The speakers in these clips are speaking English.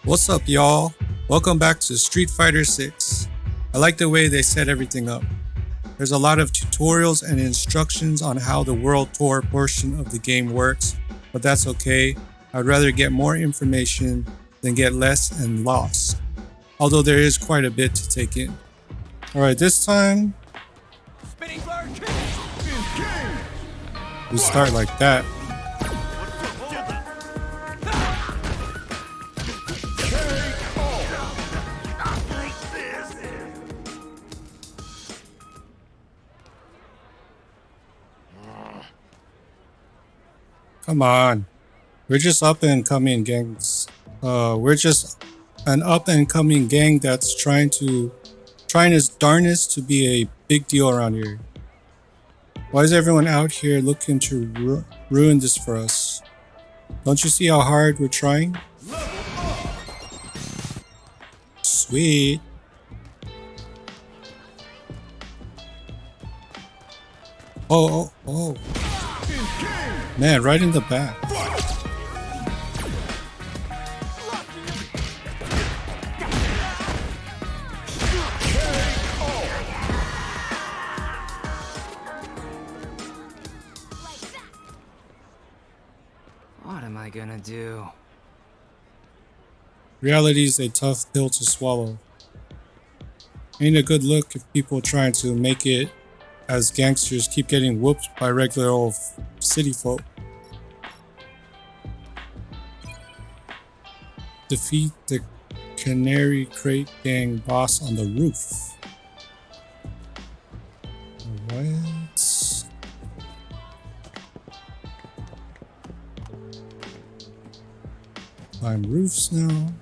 What's up, y'all? Welcome back to Street Fighter 6. I like the way they set everything up. There's a lot of tutorials and instructions on how the World Tour portion of the game works, but that's okay. I'd rather get more information than get less and lost. Although there is quite a bit to take in. Alright, this time we start like that. Come on. We're just up and coming gangs. We're just an up and coming gang that's trying its darnest to be a big deal around here. Why is everyone out here looking to ruin this for us? Don't you see how hard we're trying? Sweet. Oh. Man, right in the back. What am I gonna do? Reality is a tough pill to swallow. Ain't a good look if people trying to make it as gangsters keep getting whooped by regular old city folk. Defeat the Canary Crate Gang boss on the roof. What? Climb roofs now.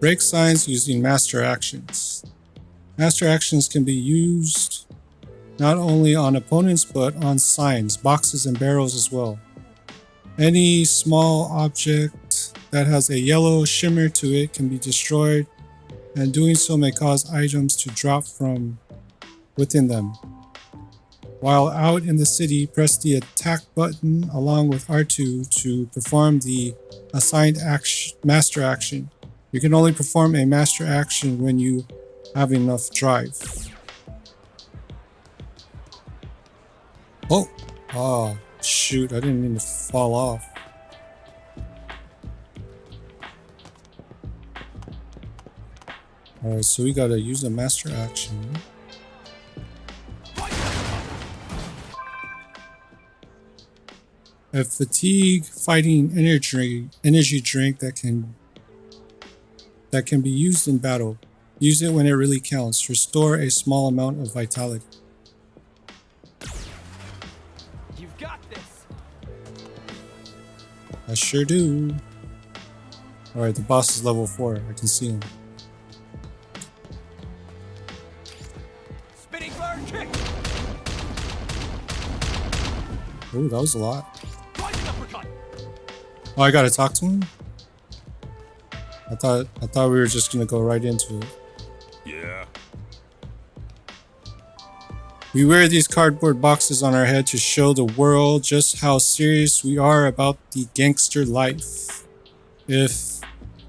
Break signs using master actions. Master actions can be used not only on opponents but on signs, boxes, and barrels as well. Any small object that has a yellow shimmer to it can be destroyed, and doing so may cause items to drop from within them. While out in the city, press the attack button along with R2 to perform the assigned master action. You can only perform a master action when you have enough drive. Oh, shoot, I didn't mean to fall off. Alright, so we gotta use a master action. A fatigue fighting energy drink that can be used in battle. Use it when it really counts. Restore a small amount of vitality. You've got this. I sure do. Alright, the boss is level 4. I can see him. Spinning flare kick. Oh, that was a lot. Rising uppercut. Oh, I gotta talk to him? I thought we were just gonna go right into it. Yeah. We wear these cardboard boxes on our head to show the world just how serious we are about the gangster life. If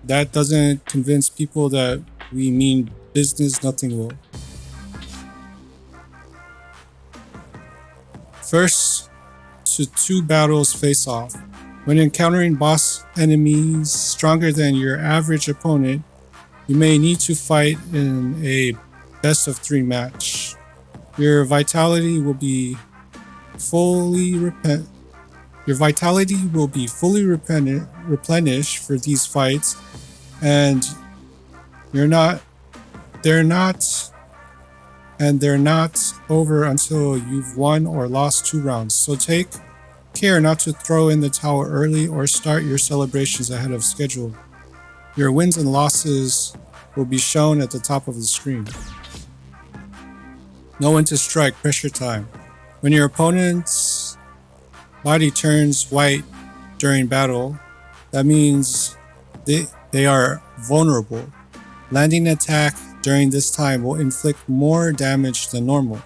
that doesn't convince people that we mean business, nothing will. First, to 2 battles face off. When encountering boss enemies stronger than your average opponent, you may need to fight in a best of 3 match. Your vitality will be fully replenished for these fights, and they're not over until you've won or lost 2 rounds. So take care not to throw in the towel early or start your celebrations ahead of schedule. Your wins and losses will be shown at the top of the screen. Know when to strike. Pressure time. When your opponent's body turns white during battle, that means they are vulnerable. Landing an attack during this time will inflict more damage than normal.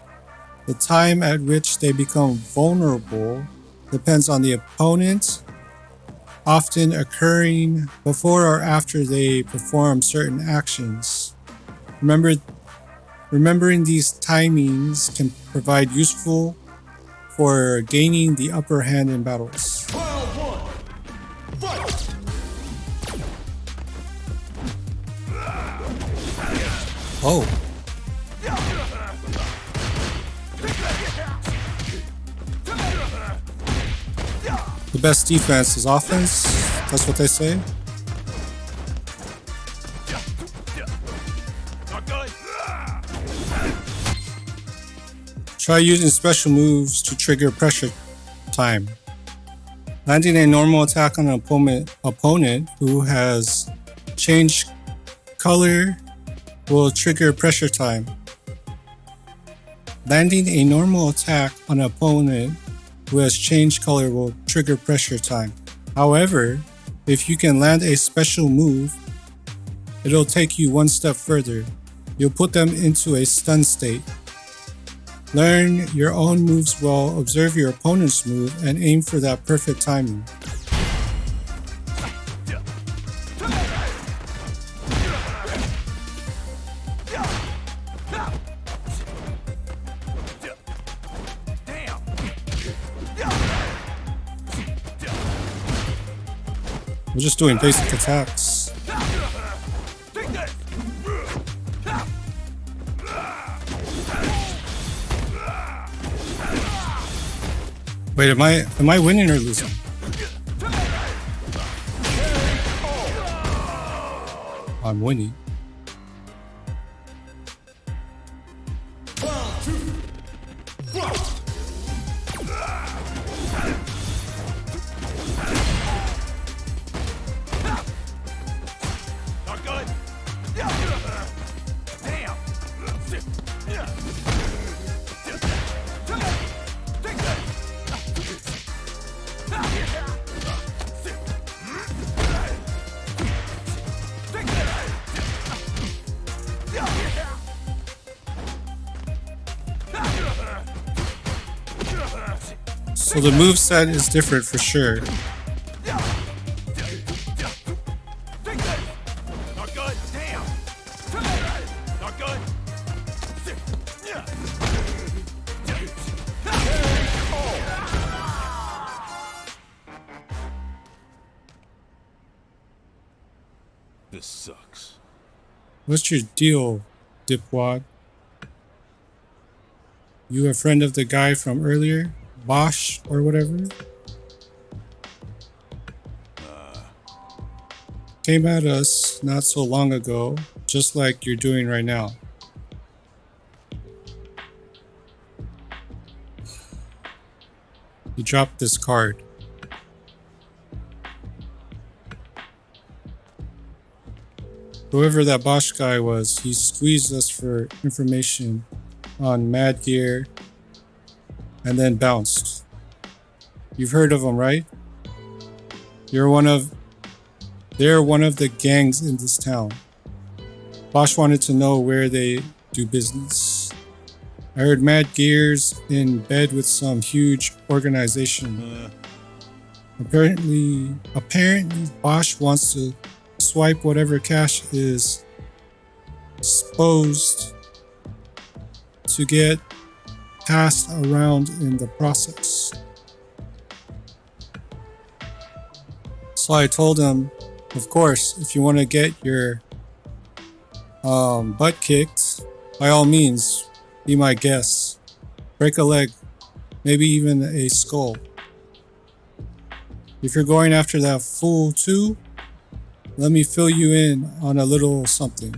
The time at which they become vulnerable depends on the opponent, often occurring before or after they perform certain actions. Remembering these timings can provide useful for gaining the upper hand in battles. Oh. The best defense is offense. That's what they say. Try using special moves to trigger pressure time. Landing a normal attack on an opponent who has changed color will trigger pressure time. Landing a normal attack on an opponent who has changed color will trigger pressure time. However, if you can land a special move, it'll take you one step further. You'll put them into a stun state. Learn your own moves well, observe your opponent's move, and aim for that perfect timing. We're just doing basic attacks. Wait, am I winning or losing? I'm winning. So the moveset is different for sure. This sucks. What's your deal, dipwad? You a friend of the guy from earlier? Bosch or whatever? Came at us not so long ago, just like you're doing right now. He dropped this card. Whoever that Bosch guy was, he squeezed us for information on Mad Gear and then bounced. You've heard of them, right? They're one of the gangs in this town. Bosch wanted to know where they do business. I heard Mad Gear's in bed with some huge organization. Apparently Bosch wants to swipe whatever cash is supposed to get passed around in the process. So I told him, of course, if you want to get your butt kicked, by all means, be my guest. Break a leg, maybe even a skull. If you're going after that fool too, let me fill you in on a little something.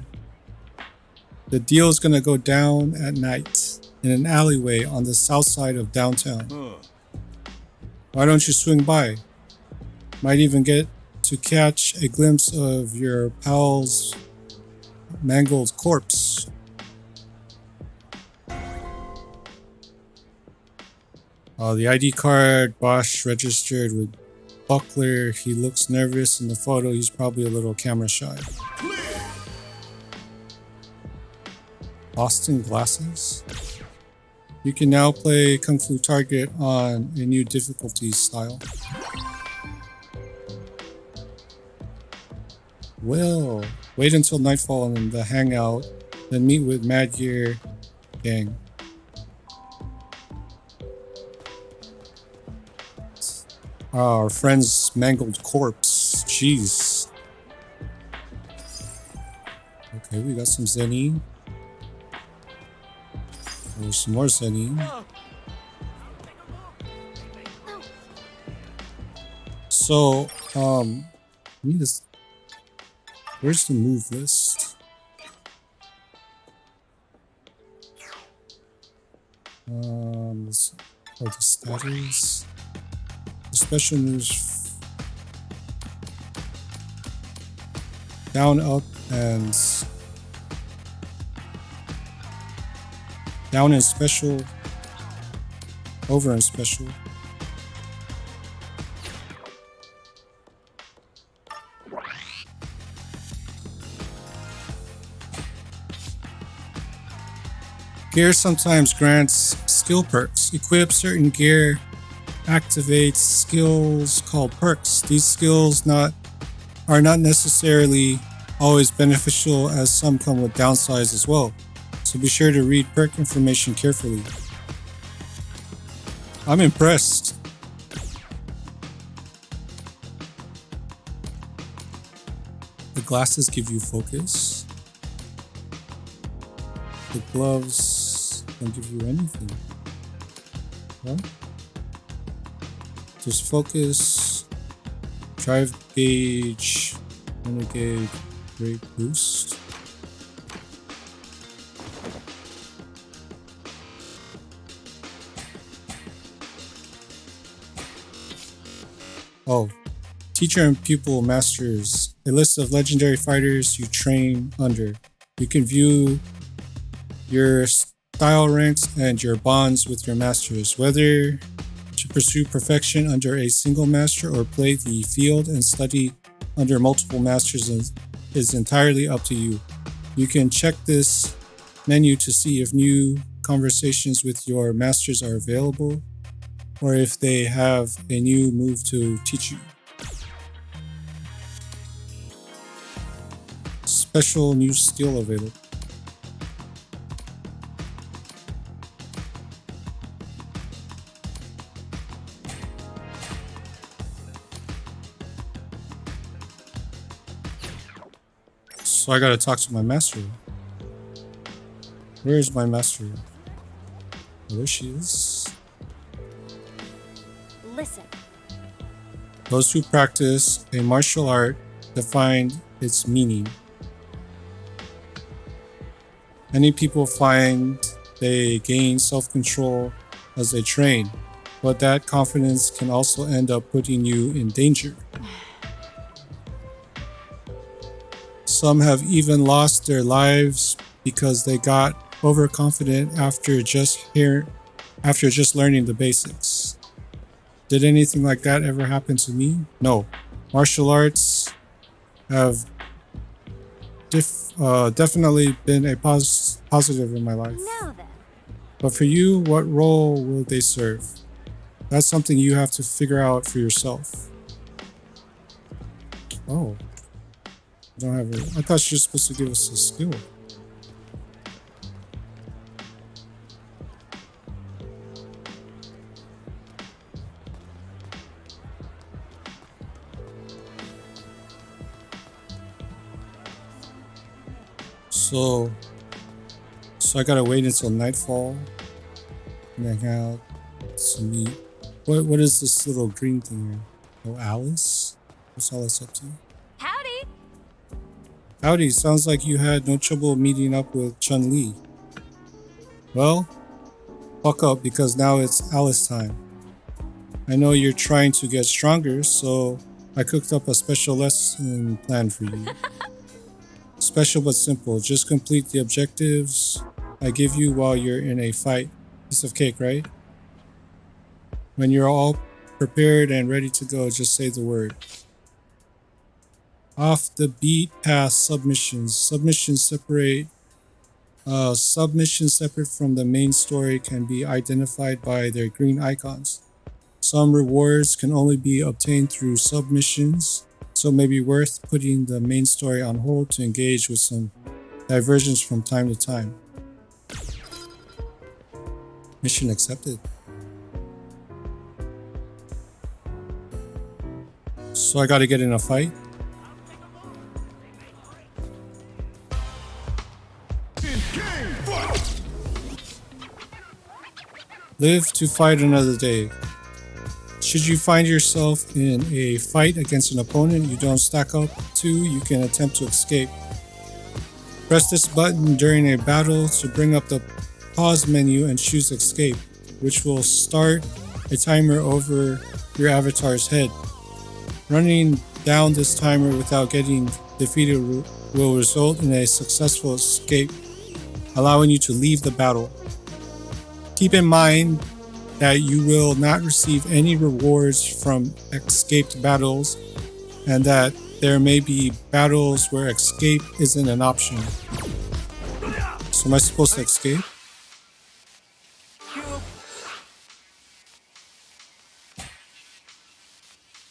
The deal is gonna go down at night in an alleyway on the south side of downtown. Why don't you swing by? Might even get to catch a glimpse of your pal's mangled corpse. The ID card Bosch registered with Buckler. He looks nervous in the photo. He's probably a little camera shy. Boston glasses. You can now play Kung Fu Target on a new difficulty style. Well, wait until nightfall and the hangout, then meet with Mad Gear Gang. Our friend's mangled corpse. Jeez. Okay, we got some Zenny. There's some more Zenny. So, need this. Where's the move list? Let's the status. The special moves. Down, up, and down and special. Over and special. Gear sometimes grants skill perks. Equip certain gear activates skills called perks. These skills are not necessarily always beneficial, as some come with downsides as well. So be sure to read perk information carefully. I'm impressed. The glasses give you focus. The gloves don't give you anything. Huh? Just focus, drive gauge, renegade, great boost. Oh, teacher and pupil masters, a list of legendary fighters you train under. You can view your style ranks and your bonds with your masters. Whether to pursue perfection under a single master or play the field and study under multiple masters is entirely up to you. You can check this menu to see if new conversations with your masters are available or if they have a new move to teach you. Special new skill available. So I gotta talk to my master. Where is my master? Oh, there she is. Listen. Those who practice a martial art define its meaning. Many people find they gain self-control as they train, but that confidence can also end up putting you in danger. Some have even lost their lives because they got overconfident after just learning the basics. Did anything like that ever happen to me? No. Martial arts have definitely been a positive in my life. Now then. But for you, what role will they serve? That's something you have to figure out for yourself. Oh. I don't have it. I thought she was supposed to give us a skill. So I gotta wait until nightfall and hang out to meet. What is this little green thing here? Oh, Alice? What's Alice up to? Howdy. Howdy, sounds like you had no trouble meeting up with Chun-Li. Well, buck up because now it's Alice time. I know you're trying to get stronger, so I cooked up a special lesson plan for you. Special but simple. Just complete the objectives I give you while you're in a fight. Piece of cake, right? When you're all prepared and ready to go, just say the word. Off the beat path submissions. Submissions separate from the main story can be identified by their green icons. Some rewards can only be obtained through submissions. so it may be worth putting the main story on hold to engage with some diversions from time to time. Mission accepted. So I gotta get in a fight. Live to fight another day. Should you find yourself in a fight against an opponent you don't stack up to, you can attempt to escape. Press this button during a battle to bring up the pause menu and choose escape, which will start a timer over your avatar's head. Running down this timer without getting defeated will result in a successful escape, allowing you to leave the battle. Keep in mind that you will not receive any rewards from escaped battles, and that there may be battles where escape isn't an option. So am I supposed to escape?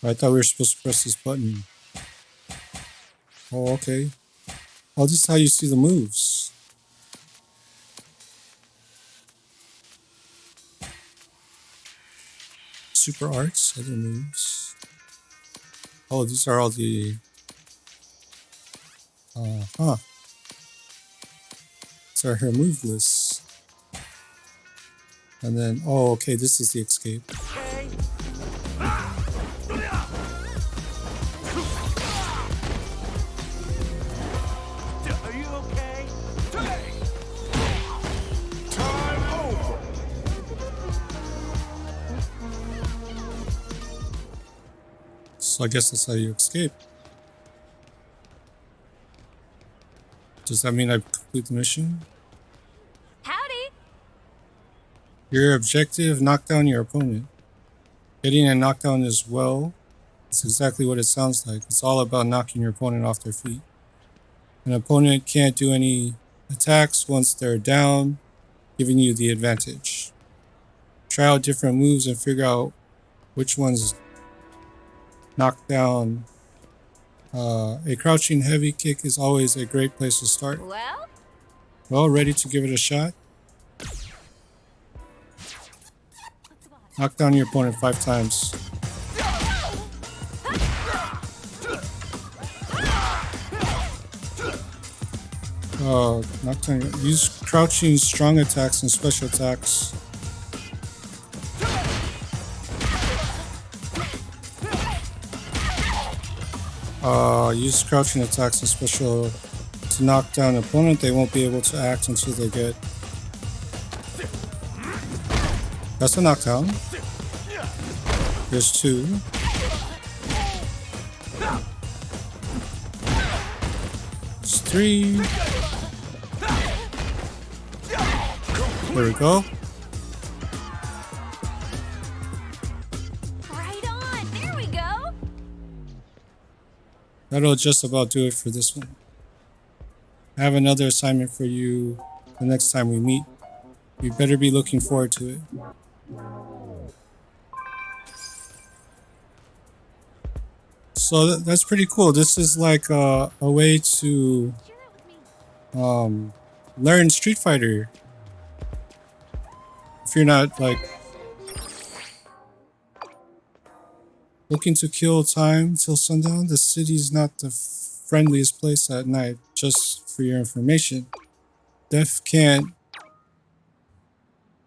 I thought we were supposed to press this button. Oh, okay. Oh, this is how you see the moves. Super arts, other moves. Oh, these are all the... These are her move lists. And then, oh, okay, this is the escape. Are you okay? Time over. So I guess that's how you escape. Does that mean I complete the mission? Howdy! Your objective, knock down your opponent. Getting a knockdown as well. It's exactly what it sounds like. It's all about knocking your opponent off their feet. An opponent can't do any attacks once they're down, giving you the advantage. Try out different moves and figure out which ones knock down. A crouching heavy kick is always a great place to start. Well, ready to give it a shot? Knock down your opponent 5 times. Knock down. Use crouching strong attacks and special attacks. Use crouching attacks and special to knock down an opponent. They won't be able to act until they get... That's a knockdown. There's 2. There's 3. There we go. Right on! There we go! That'll just about do it for this one. I have another assignment for you the next time we meet. You better be looking forward to it. So that's pretty cool. This is like a way to learn Street Fighter. If you're not like looking to kill time till sundown, the city's not the friendliest place at night, just for your information. Def can't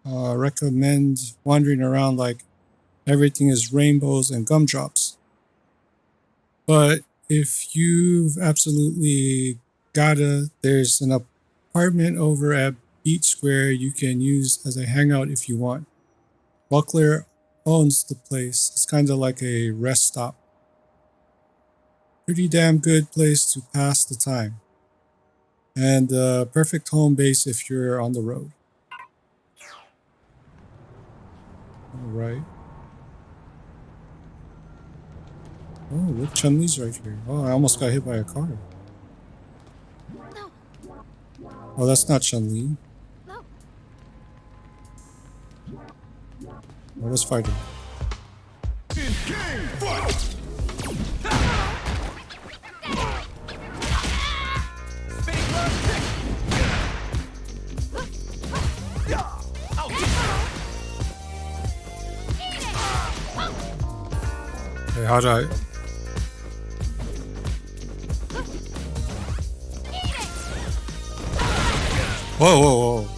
recommend wandering around like everything is rainbows and gumdrops. But if you've absolutely gotta, there's an apartment over at Beach Square you can use as a hangout if you want. Buckler owns the place. It's kind of like a rest stop. Pretty damn good place to pass the time. And perfect home base if you're on the road. Alright. Oh, look, Chun-Li's right here. Oh, I almost got hit by a car. No, Oh, that's not Chun-Li. no. Oh, let's fight her. In game fight. Okay, how do I? Whoa, whoa, whoa.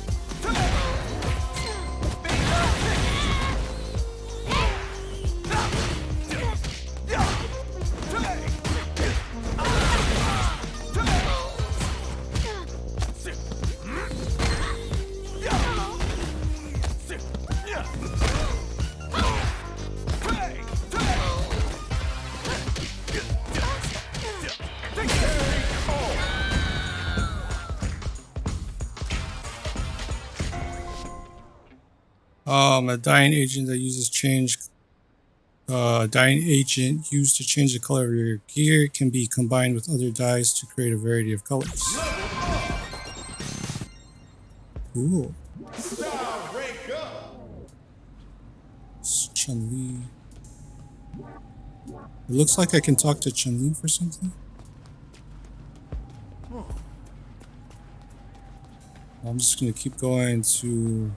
A dying agent that uses change. Dying agent used to change the color of your gear can be combined with other dyes to create a variety of colors. Cool. Style rank up. It's Chun-Li. It looks like I can talk to Chun-Li for something. I'm just gonna keep going to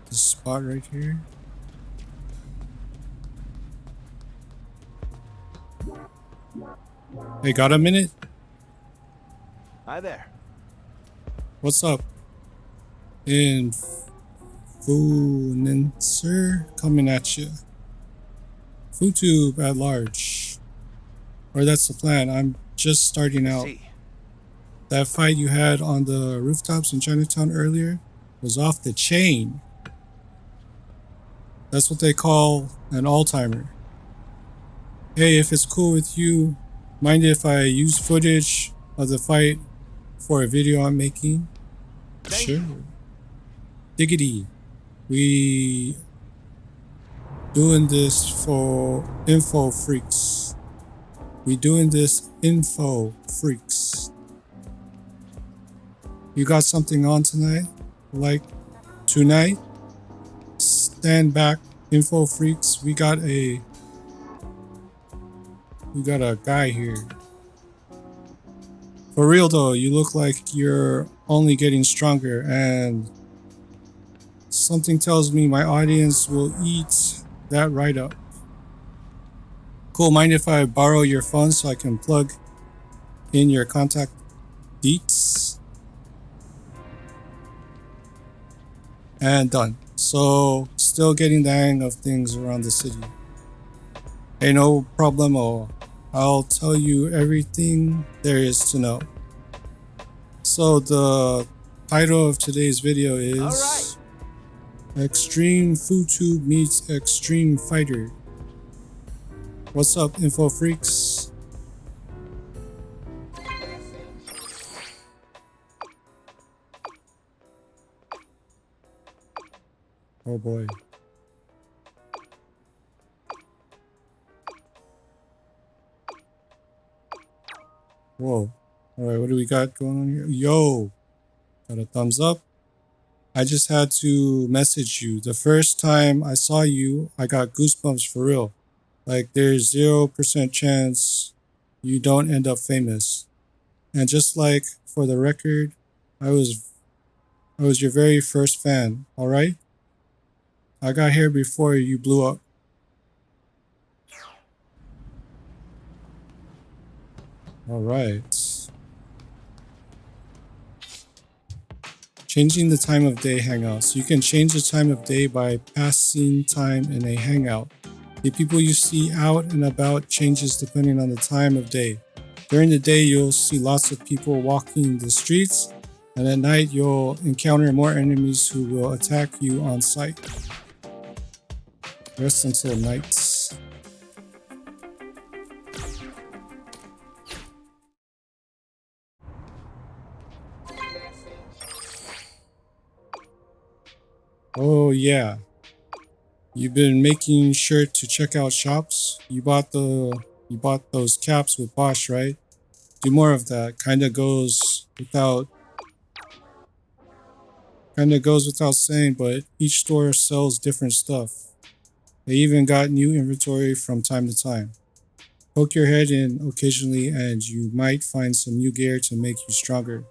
this spot right here. Hey, got a minute? Hi there. What's up? Influencer coming at you. FoodTube at large. Or that's the plan. I'm just starting out. See. That fight you had on the rooftops in Chinatown earlier was off the chain. That's what they call an all-timer. Hey, if it's cool with you, mind if I use footage of the fight for a video I'm making? Sure. Diggity. We doing this for info freaks. We doing this info freaks. You got something on tonight? Like tonight? Stand back, info freaks. We got a guy here. For real though, you look like you're only getting stronger, and something tells me my audience will eat that right up. Cool, mind if I borrow your phone so I can plug in your contact deets? And done. So, still getting the hang of things around the city. Hey, no problemo. I'll tell you everything there is to know. So, the title of today's video is Extreme FoodTube meets Extreme Fighter. What's up, info freaks? Oh boy. Whoa. Alright, what do we got going on here? Yo! Got a thumbs up. I just had to message you. The first time I saw you, I got goosebumps for real. Like there's 0% chance you don't end up famous. And just like for the record, I was your very first fan, alright? I got here before you blew up. Alright. Changing the time of day hangouts. You can change the time of day by passing time in a hangout. The people you see out and about changes depending on the time of day. During the day, you'll see lots of people walking the streets, and at night, you'll encounter more enemies who will attack you on sight. Rest until night. Oh yeah. You've been making sure to check out shops. You bought those caps with Bosch, right? Do more of that. Kinda goes without saying, but each store sells different stuff. They even got new inventory from time to time. Poke your head in occasionally and you might find some new gear to make you stronger.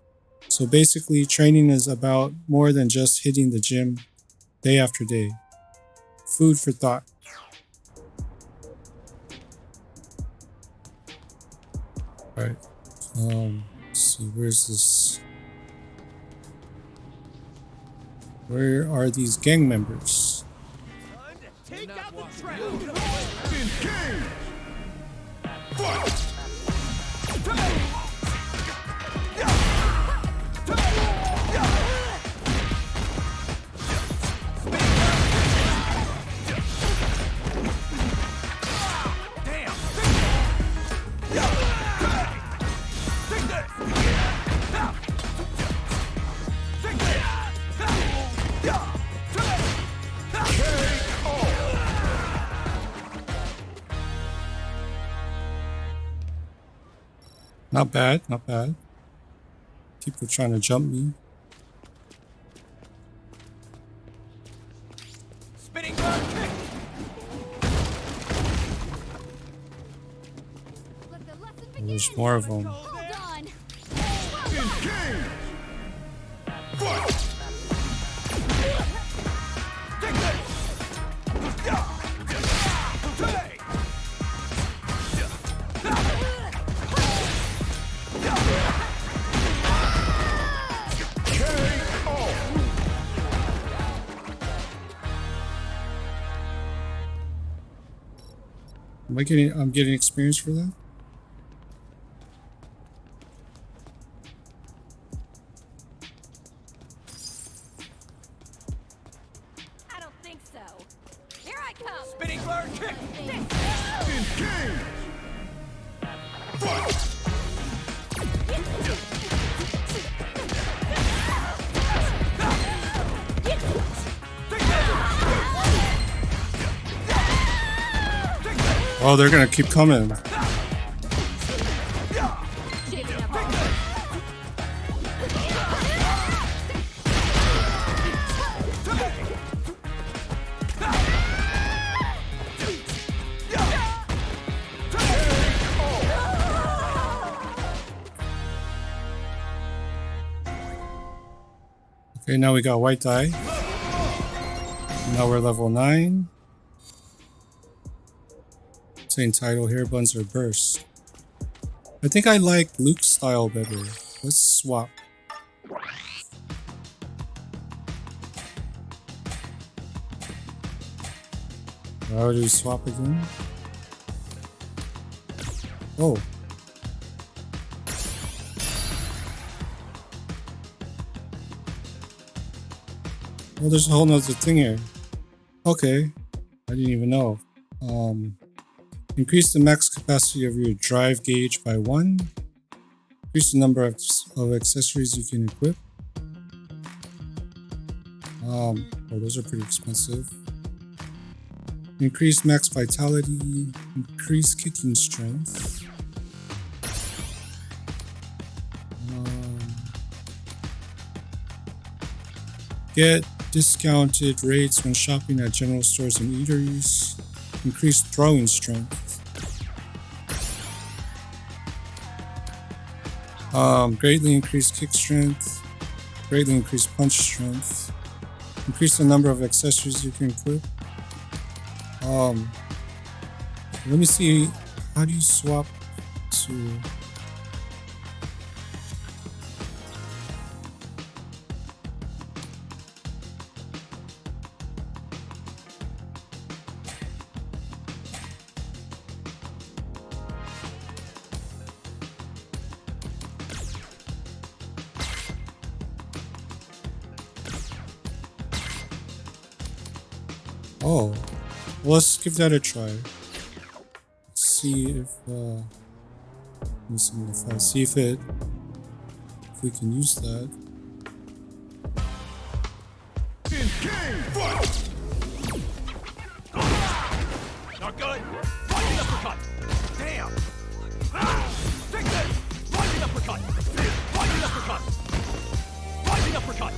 So basically, training is about more than just hitting the gym day after day. Food for thought. Right. Let's see, where's this? Where are these gang members? Time to take out the trap. Engage! Fight! Not bad, not bad. People trying to jump me. Spinning guard kick. Let the lesson Oh, begin. there's more of them. Hold on. Engage! Fight! I'm getting experience for that? I don't think so. Here I come. Spinning guard kick. Engage! Fight! Oh, they're gonna keep coming. Okay, now we got white die. Now we're level 9. Saying title hair buns or burst. I think I like Luke's style better. Let's swap. How do we swap again? Oh. Oh, there's a whole nother thing here. Okay. I didn't even know. Increase the max capacity of your drive gauge by 1. Increase the number of accessories you can equip. Oh, those are pretty expensive. Increase max vitality. Increase kicking strength. Get discounted rates when shopping at general stores and eateries. Increase throwing strength. Greatly increase kick strength. Greatly increase punch strength. Increase the number of accessories you can equip. Let me see. How do you swap to? Oh, let's give that a try. Let's see if see if we can use that. Not good. Rising uppercut. Damn. Take this. Rising uppercut. Rising uppercut. Rising uppercut.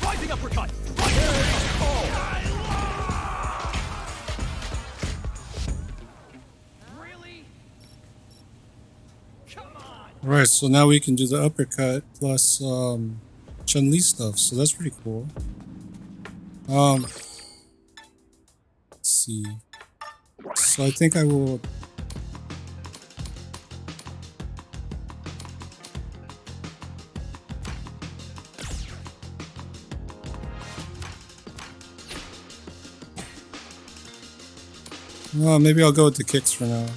Rising uppercut. Really? Come on. Alright, so now we can do the uppercut plus Chun-Li stuff, so that's pretty cool. Let's see. So I think I will. Well, maybe I'll go with the kicks for now.